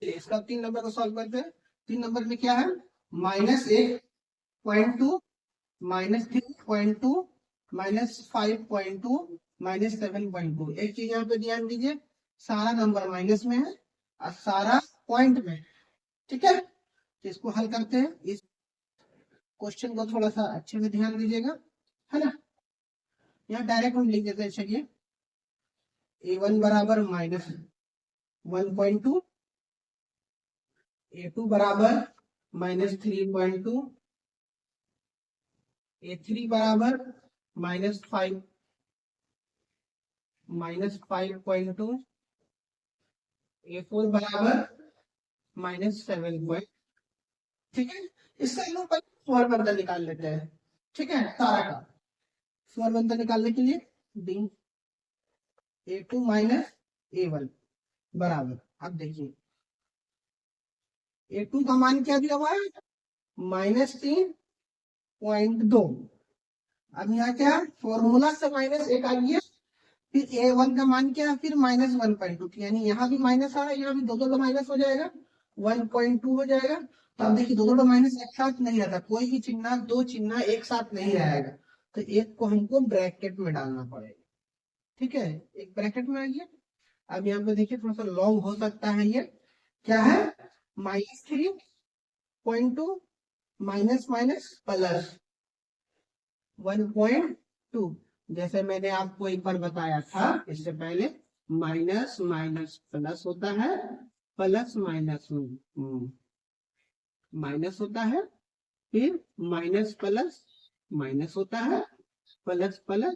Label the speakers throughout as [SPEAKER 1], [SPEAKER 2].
[SPEAKER 1] इसका 3 नंबर को सॉल्व करते हैं। 3 नंबर में क्या है, -8.2, -3.2, -5.2, -7.2। एक चीज यहाँ पे ध्यान दीजिए, सारा नंबर माइनस में है और सारा पॉइंट में। ठीक है, तो इसको हल करते हैं। इस क्वेश्चन को थोड़ा सा अच्छे से ध्यान दीजिएगा, है ना। यहाँ डायरेक्ट हम लिख देते हैं, चलिए A1 बराबर -1.2, A2 बराबर -3.2, A3 बराबर -5, -5.2, A4 बराबर -7. ठीक है, इसका हम लोग स्वर बंधन निकाल लेते हैं। ठीक है, सारा का स्वर बंधन निकालने के लिए डी A2 - A1 बराबर, अब देखिए A2 का मान क्या दिया हुआ है, -3.2। अब यहाँ क्या, फॉर्मूला से -1 आ गया, फिर A1 का मान क्या है, फिर -1.2, यानी यहाँ भी माइनस आ रहा है, यहाँ भी दो दो माइनस हो जाएगा, 1.2 हो जाएगा। तो अब देखिए दो माइनस एक साथ नहीं रहता, कोई भी चिन्ह, दो चिन्ह एक साथ नहीं रहेगा, तो एक को हमको ब्रैकेट में डालना पड़ेगा। ठीक है, एक ब्रैकेट में आ गया। अब यहाँ पे देखिए थोड़ा सा लॉन्ग हो सकता है, ये क्या है, -3.2 माइनस माइनस प्लस 1.2। जैसे मैंने आपको एक बार बताया था इससे पहले, माइनस माइनस प्लस होता है, प्लस माइनस माइनस होता है, फिर माइनस प्लस माइनस होता है, प्लस प्लस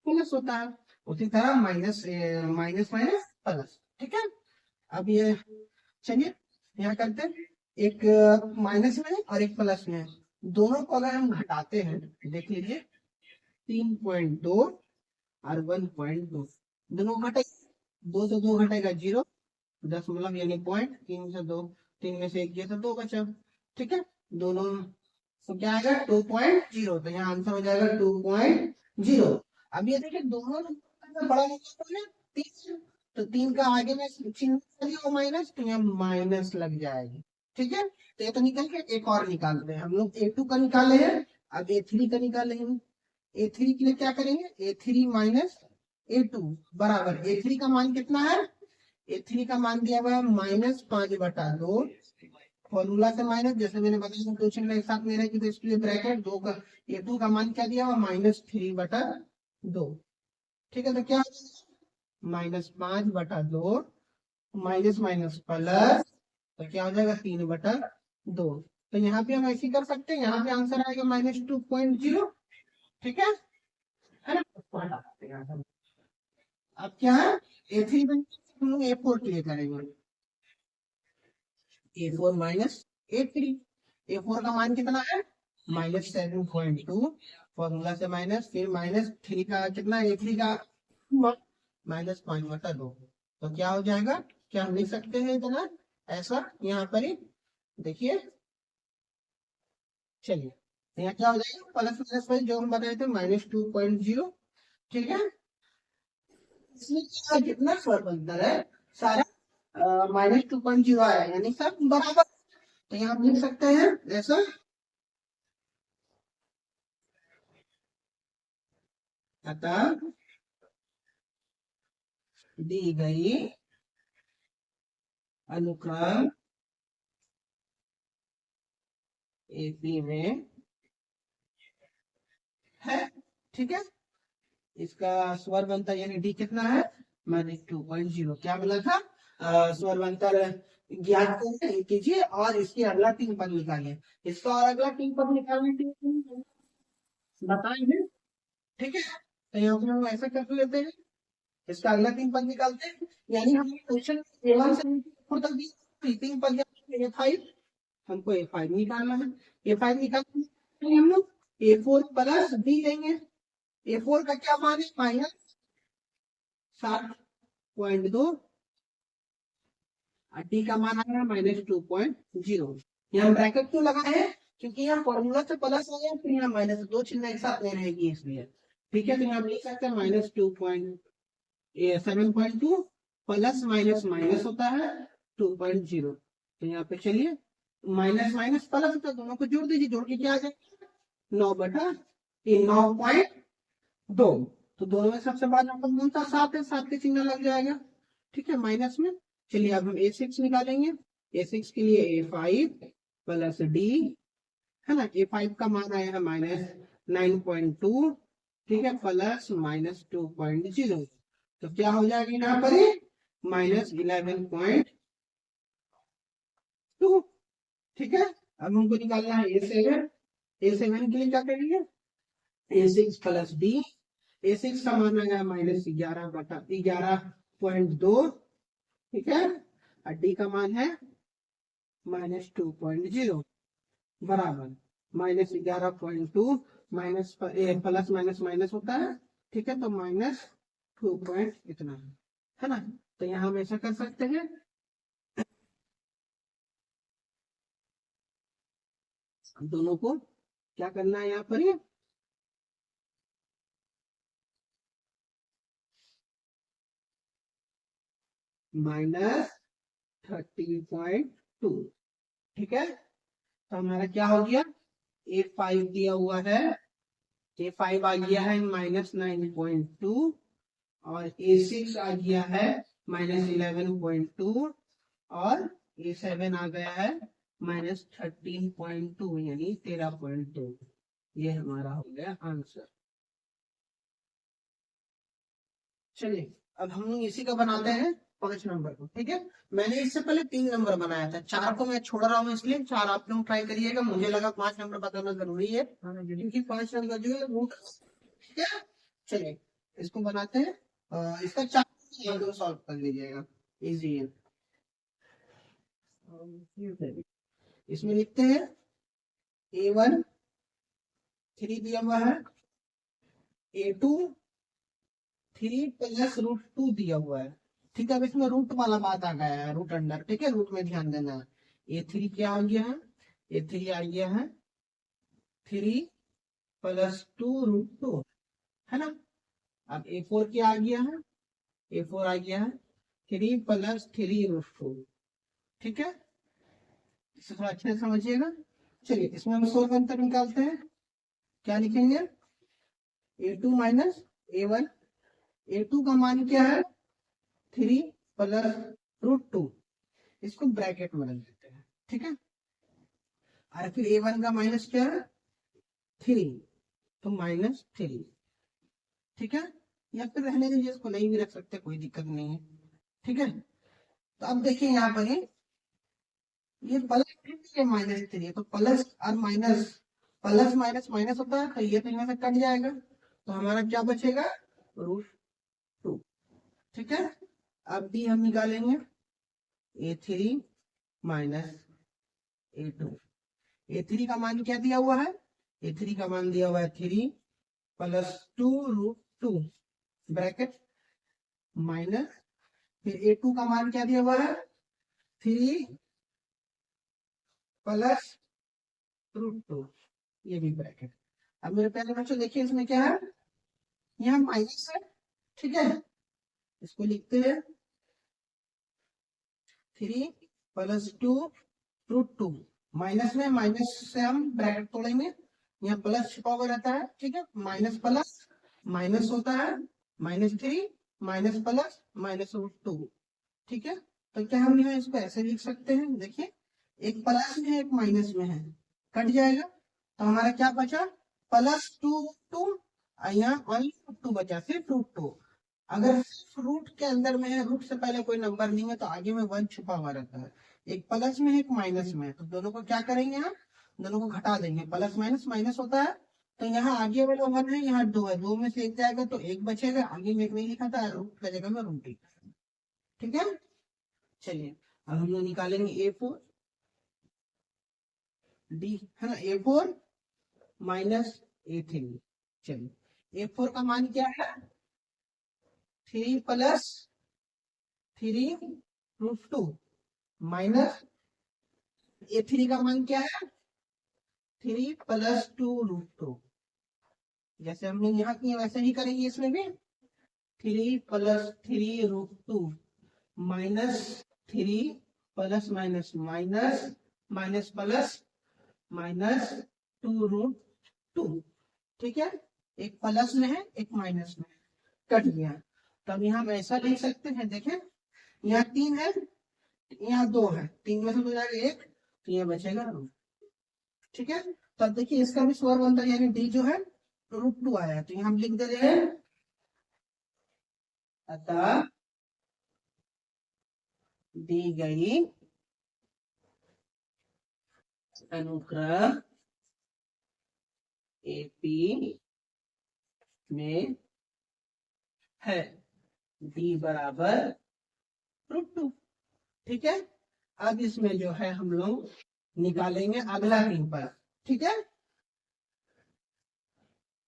[SPEAKER 1] प्लस होता है। उसी तरह माइनस माइनस माइनस प्लस। ठीक है, अब ये चलिए यहाँ करते हैं, एक माइनस में है और एक प्लस में है, दोनों को अगर हम घटाते हैं, देख लीजिए 3.2 और 1.2, दोनों घटे, दो से दो घटेगा 0, 10 यानी पॉइंट, 3 से 2, 3 में से 1 गया तो 2 बचा। ठीक है, दोनों तो क्या आएगा 2.0, तो यहाँ आंसर हो जाएगा 2.0। अब ये देखिए दोनों बड़ा नंबर है 3, तो 3 का आगे में चिन्ह माइनस, तो यहाँ माइनस लग जाएगी। ठीक है, तो ये तो निकल के, एक और निकालते हैं हम लोग, A2 का निकाले हैं, अब A3 का निकालेंगे। A3 के लिए क्या करेंगे, A3 - A2 बराबर, A3 का मान कितना है, A3 का मान दिया हुआ है -5/2, फॉर्मूला से माइनस, जैसे मैंने बताया दो चिन्ह एक साथ में रहेगी तो इसके लिए ब्रैकेट, दो का A2 का मान क्या दिया हुआ, -3/2। ठीक है, तो क्या -5/2 माइनस माइनस प्लस, तो क्या हो जाएगा 3/2। तो यहाँ पे हम ऐसे कर सकते हैं, यहाँ पे आंसर आएगा -2.0। ठीक है ना। अब क्या है, A3 हम लोग A4 के लिए करेंगे, A4 - A3, A4 का मान कितना है, -7.2, फॉर्मूला से माइनस, फिर -3 का कितना, A3 का -5/2। तो क्या हो जाएगा, क्या हम लिख सकते हैं इतना, ऐसा यहाँ पर ही देखिए, चलिए यहाँ क्या हो जाएगा, प्लस माइनस में जो हम बताए थे -2.0। ठीक है, इसमें क्या कितना स्वर बनता है, सारा -2.0 आया, यानी सब बराबर। तो यहाँ हम लिख सकते हैं ऐसा, अतः दी गई अनुक्रम एपी में है। ठीक है, इसका स्वर बनता यानी डी कितना है, -2.0। क्या बोला था, स्वर बनता ज्ञात कीजिए और इसके अगला 3 पद निकालिए। इसका और अगला 3 पद निकालने के लिए बताएंगे। ठीक है, तो यहाँ पे हम ऐसा कर लेते हैं, इसका अगला 3 पद निकालते हैं, यानी हम क्वेश्चन A1 से A4 तक दिए 3 पद, A5 हमको A5 निकालना है, A5 निकालने हम लोग A4 प्लस डी लेंगे। A4 का क्या मान है, -7.2, डी का मान आएगा -2.0। यहाँ ब्रैकेट क्यों लगाए हैं, क्योंकि यहाँ फॉर्मूला से प्लस आ गया, फिर यहाँ माइनस, दो चिन्ह एक साथ नहीं रहेगी इसलिए। ठीक है, तो यहाँ लिख सकते हैं -7.2 प्लस माइनस माइनस होता है 2.0। तो यहाँ पे चलिए माइनस माइनस प्लस होता है, दोनों को जोड़ दीजिए, जोड़ के क्या आ जाएगा 9/9.2। तो दोनों में सबसे बड़ा नंबर कौन सा 7 है, 7 के चिन्ह लग जाएगा। ठीक है माइनस में। चलिए अब हम A6 निकालेंगे। A6 के लिए A5 प्लस D है ना। A5 का मान आया है -9.2 ठीक है प्लस -2.0। तो क्या हो जाएगा यहाँ पर -11.2। ठीक है अब हमको निकालना है A7। A7 के लिए क्या करेंगे A6 प्लस D। A6 का मान आया -11/11.2 ठीक है और D का मान है -2.0 बराबर -11.2 माइनस प्लस माइनस माइनस होता है। ठीक है तो -2 पॉइंट इतना है ना। तो यहाँ हम ऐसा कर सकते हैं दोनों को क्या करना है यहाँ पर -30.2 ठीक है। तो हमारा क्या हो गया A5 दिया हुआ है A5 आ गया है -9.2 और A6 आ गया है -11.2 और A7 आ गया है -13.2 यानी 13.2। ये हमारा हो गया आंसर। चलिए अब हम लोग इसी का बनाते हैं 5 नंबर को। ठीक है मैंने इससे पहले 3 नंबर बनाया था, 4 को मैं छोड़ रहा हूँ इसलिए 4 आप लोग ट्राई करिएगा। मुझे लगा 5 नंबर बताना जरूरी है क्योंकि 5 नंबर जो है वो ठीक है। चलिए इसको बनाते हैं इसका 4 सॉल्व कर लीजिएगा इजी है। इसमें लिखते हैं A1 3 दिया हुआ है A2 3 प्लस √2 दिया हुआ है। ठीक है अब इसमें रूट वाला बात आ गया है रूट अंडर। ठीक है रूट में ध्यान देना है। A3 क्या आ गया है A3 आ गया है 3 प्लस 2√2 है ना। अब A4 क्या आ गया है A4 आ गया है 3 प्लस 3√2 ठीक है। इसे थोड़ा अच्छे से समझिएगा। चलिए इसमें हम सोल्व अंतर निकालते हैं। क्या लिखेंगे A2 माइनस A1। A2 का मान क्या है 3 प्लस √2 इसको ब्रैकेट में रख देते हैं। ठीक है और फिर A1 का माइनस क्या है 3 तो -3 ठीक है या फिर रहने दीजिए इसको नहीं भी रख सकते कोई दिक्कत नहीं है। ठीक है तो अब देखिए यहाँ पर ये प्लस ये -3 तो प्लस और माइनस प्लस माइनस माइनस होता है तो ये तो यहाँ से कट जाएगा तो हमारा क्या बचेगा √2 ठीक है। अब भी हम निकालेंगे A3 माइनस A2। A3 का मान क्या दिया हुआ है A3 का मान दिया हुआ है 3 प्लस 2√2 ब्रैकेट माइनस फिर A2 का मान क्या दिया हुआ है 3 प्लस √2 ये भी ब्रैकेट। अब मेरे प्यारे बच्चों देखिए इसमें क्या है यहाँ माइनस है। ठीक है इसको लिखते हैं 3 प्लस 2√2 माइनस में माइनस से हम ब्रैकेट तोड़ेंगे यहाँ प्लस छिपा हुआ रहता है। ठीक है माइनस प्लस माइनस होता है -3 माइनस प्लस -√2 ठीक है। तो क्या हम यहाँ इसको ऐसे लिख सकते हैं देखिए एक प्लस में है एक माइनस में है कट जाएगा तो हमारा क्या बचा +2√2 यहाँ ओनली √2 बचा सिर्फ √2। अगर सिर्फ रूट के अंदर में है रूट से पहले कोई नंबर नहीं है तो आगे में 1 छुपा हुआ रहता है। एक प्लस में है एक माइनस में है तो दोनों को क्या करेंगे हम दोनों को घटा देंगे प्लस माइनस माइनस होता है तो यहाँ आगे वाला 1 है यहाँ 2 है 2 में से 1 जाएगा तो 1 बचेगा आगे में 1 नहीं लिखा था रूट का जगह में √2 ठीक है। चलिए अब हम लोग निकालेंगे A4 D है ना A4 माइनस A3। चलिए A4 का मान क्या है 3 प्लस 3√2 माइनस A3 का मान क्या है 3 प्लस 2√2 जैसे हमने यहाँ किया वैसे ही करेंगे इसमें भी 3 plus 3√2 minus 3 plus minus minus, minus plus minus 2√2। ठीक है, एक प्लस में है एक माइनस में है, कट गया। तब यहाँ हम ऐसा लिख सकते हैं, देखें यहाँ 3 है यहाँ 2 है, 3 में से हो जाएगा 1, तो ये बचेगा 2। ठीक है, तब देखिए इसका भी स्क्वायर बनता है, यानी डी जो है √2 आया है, तो यहाँ हम लिख दे रहे हैं अतः दी गई अनुक्रम एपी में है डी बराबर √2। ठीक है, अब इसमें जो है हम लोग निकालेंगे अगला 3 पद। ठीक है,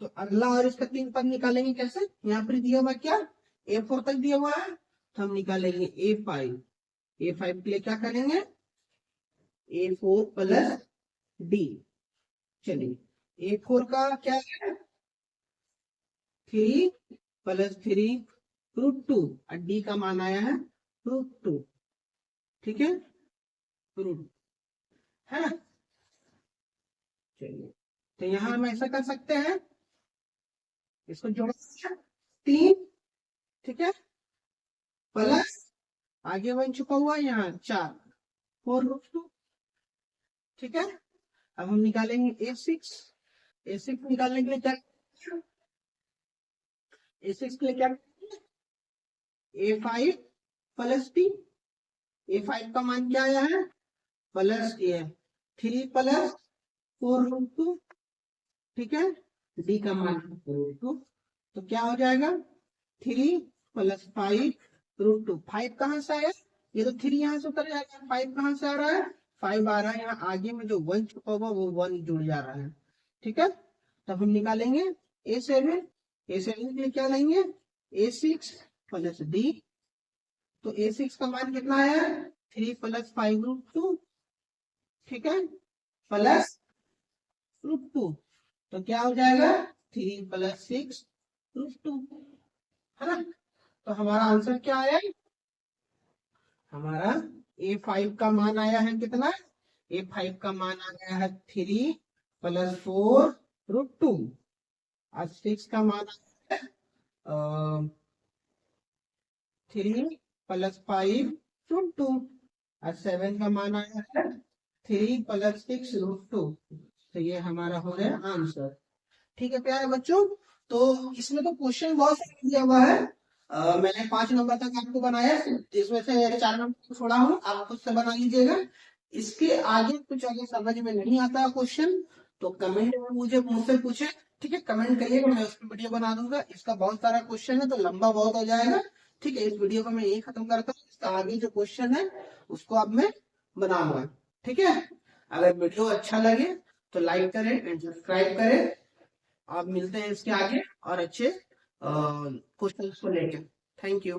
[SPEAKER 1] तो अगला और इसका 3 पद निकालेंगे कैसे, यहाँ पर दिया हुआ क्या A4 तक दिया हुआ है, तो हम निकालेंगे A5। A5 के लिए क्या करेंगे A4 प्लस D। चलिए A4 का क्या है 3 प्लस 3√2 और D का मान आया है √2। ठीक है, √2 है ना। चलिए, तो यहां हम ऐसा कर सकते हैं, इसको जोड़ 3, ठीक है, प्लस आगे बन चुका हुआ यहाँ 4 4√2। ठीक है, अब हम निकालेंगे A6। A6 निकालने के लिए क्या, A6 के लिए क्या A5 प्लस D। A5 का मान क्या आया है प्लस A, 3 प्लस 4√2। ठीक है, D का मान 4√2, तो क्या हो जाएगा 3 प्लस 5√2। 5 कहां से आया, ये तो 3 यहां से उतर जाएगा, 5 कहां से आ रहा है 5 आ रहा है, यहाँ आगे में जो 1 छुपा हुआ वो 1 जुड़ जा रहा है। ठीक है, तब हम निकालेंगे A7। A7 के लिए क्या लेंगे A6 प्लस D, तो A6 का मान कितना आया 3 प्लस 5√2। ठीक है, प्लस √2, तो क्या हो जाएगा 3 प्लस 6√2, है ना। तो हमारा आंसर क्या आया, हमारा A5 का मान आया है कितना, A5 का मान आ गया है 3 प्लस 4√2 और 6 का मान आया है 3 प्लस 5√2 और 7 का मान आया है 3 प्लस 6√2। तो ये हमारा हो गया आंसर। ठीक है प्यारे बच्चों, तो इसमें तो क्वेश्चन बहुत सारे दिया हुआ है। मैंने 5 नंबर तक आपको बनाया, इसमें से 4 नंबर छोड़ा हूँ, आप खुद से बना लीजिएगा। इसके आगे कुछ अगर समझ में नहीं आता क्वेश्चन तो कमेंट में मुझसे पूछे। ठीक है, कमेंट करिएगा, मैं उसकी वीडियो बना दूंगा। इसका बहुत सारा क्वेश्चन है तो लंबा बहुत हो जाएगा। ठीक है, इस वीडियो को मैं यही खत्म करता हूँ, इसका आगे जो क्वेश्चन है उसको अब मैं बनाऊंगा। ठीक है, अगर वीडियो अच्छा लगे तो लाइक करें एंड सब्सक्राइब करें। आप मिलते हैं इसके आगे और अच्छे क्वेश्चन को लेकर। Thank you.